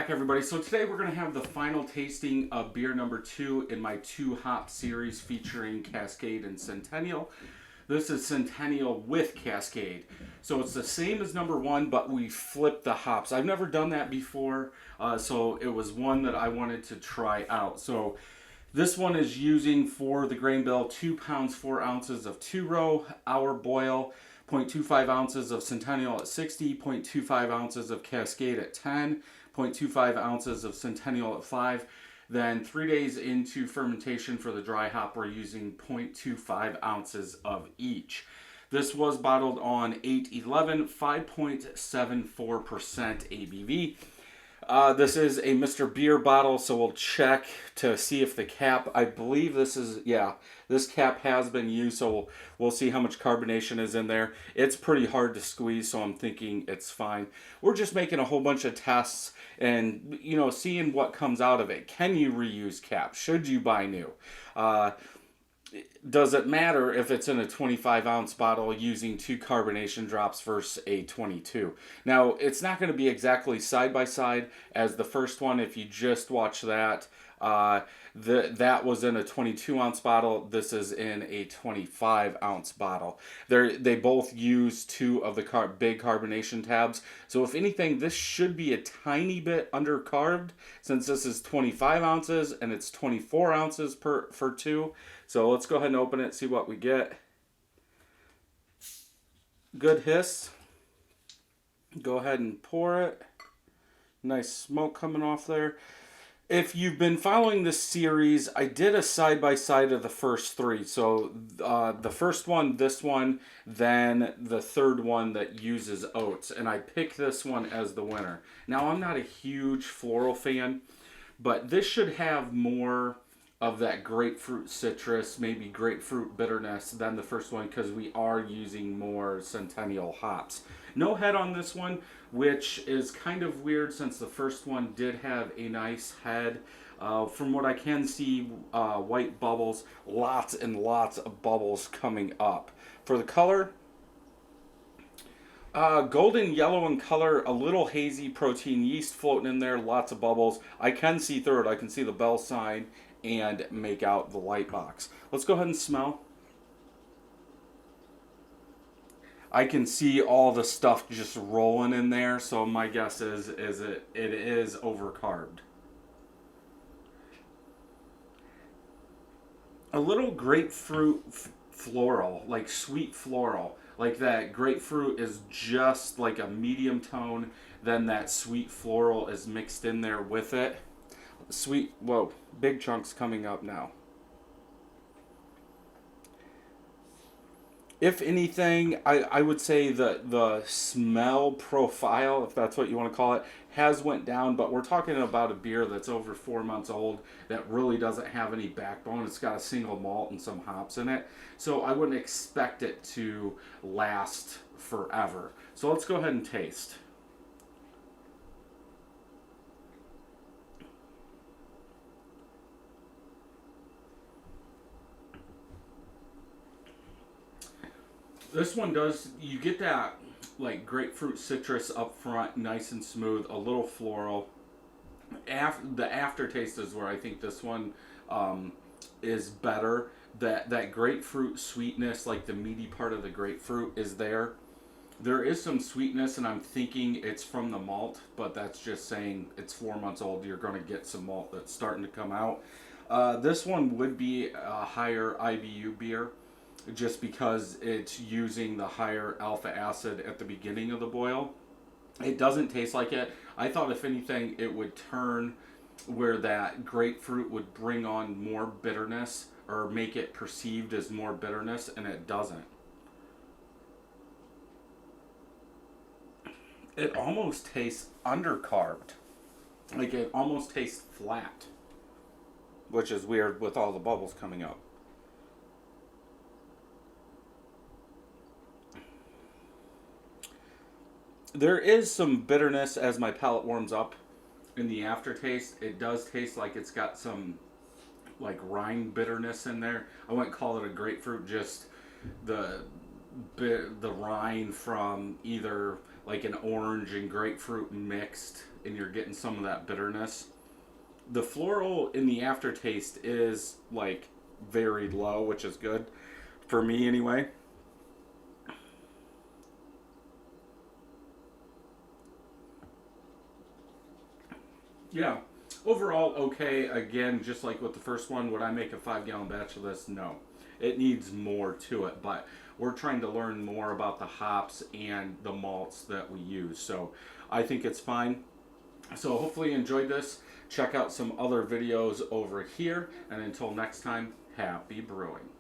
back, everybody. So today we're going to have the final tasting of beer number 2 in my 2-hop series featuring Cascade and Centennial. This is Centennial with Cascade. So it's the same as number 1, but we flipped the hops. I've never done that before, so it was one that I wanted to try out. So this one is using for the grain bill 2 pounds 4 ounces of 2-row, hour boil, 0.25 ounces of Centennial at 60, 0.25 ounces of Cascade at 10, 0.25 ounces of Centennial at 5. Then 3 days into fermentation for the dry hop, we're using 0.25 ounces of each. This was bottled on 8/11, 5.74% ABV. This is a Mr. Beer bottle, so we'll check to see if the cap, I believe this is, yeah, this cap has been used, so we'll see how much carbonation is in there. It's pretty hard to squeeze, so I'm thinking it's fine. We're just making a whole bunch of tests and, you know, seeing what comes out of it. Can you reuse caps? Should you buy new? Does it matter if it's in a 25-ounce bottle using 2 carbonation drops versus a 22? Now, it's not going to be exactly side by side as the first one. If you just watch that, that was in a 22-ounce bottle. This is in a 25-ounce bottle. They both use 2 of the big carbonation tabs. So if anything, this should be a tiny bit undercarbed since this is 25 ounces and it's 24 ounces for 2. So let's go ahead and open it, see what we get. Good hiss. Go ahead and pour it. Nice smoke coming off there. If you've been following this series, I did a side-by-side of the first 3. So the first one, this one, then the third one that uses oats. And I picked this one as the winner. Now, I'm not a huge floral fan, but this should have more of that grapefruit citrus, maybe grapefruit bitterness than the first one because we are using more Centennial hops. No head on this one, which is kind of weird since the first one did have a nice head. From what I can see, white bubbles, lots and lots of bubbles coming up. For the color, golden yellow in color, a little hazy protein yeast floating in there, lots of bubbles. I can see through it. I can see the bell sign and make out the light box. Let's go ahead and smell. I can see all the stuff just rolling in there, so my guess is it is overcarbed. A little grapefruit floral, like sweet floral. Like that grapefruit is just like a medium tone, then that sweet floral is mixed in there with it. Sweet, whoa, big chunks coming up now. If anything, I would say the smell profile, if that's what you want to call it, has went down, but we're talking about a beer that's over 4 months old that really doesn't have any backbone. It's got a single malt and some hops in it, so I wouldn't expect it to last forever. So let's go ahead and taste. This one does, you get that like grapefruit citrus up front, nice and smooth, a little floral. The aftertaste is where I think this one is better. That grapefruit sweetness, like the meaty part of the grapefruit is there. There is some sweetness, and I'm thinking it's from the malt, but that's just saying it's 4 months old. You're going to get some malt that's starting to come out. This one would be a higher IBU beer, just because it's using the higher alpha acid at the beginning of the boil. It doesn't taste like it. I thought if anything it would turn where that grapefruit would bring on more bitterness or make it perceived as more bitterness, and it doesn't. It almost tastes undercarbed. Like it almost tastes flat, which is weird with all the bubbles coming up. There is some bitterness as my palate warms up in the aftertaste. It does taste like it's got some like rind bitterness in there. I wouldn't call it a grapefruit, just the rind from either like an orange and grapefruit mixed, and you're getting some of that bitterness. The floral in the aftertaste is like very low, which is good for me anyway. Yeah, overall okay. Again, just like with the first one, would I make a 5 gallon batch of this? No, it needs more to it, but we're trying to learn more about the hops and the malts that we use, so I think it's fine. So hopefully you enjoyed this. Check out some other videos over here, and until next time, happy brewing.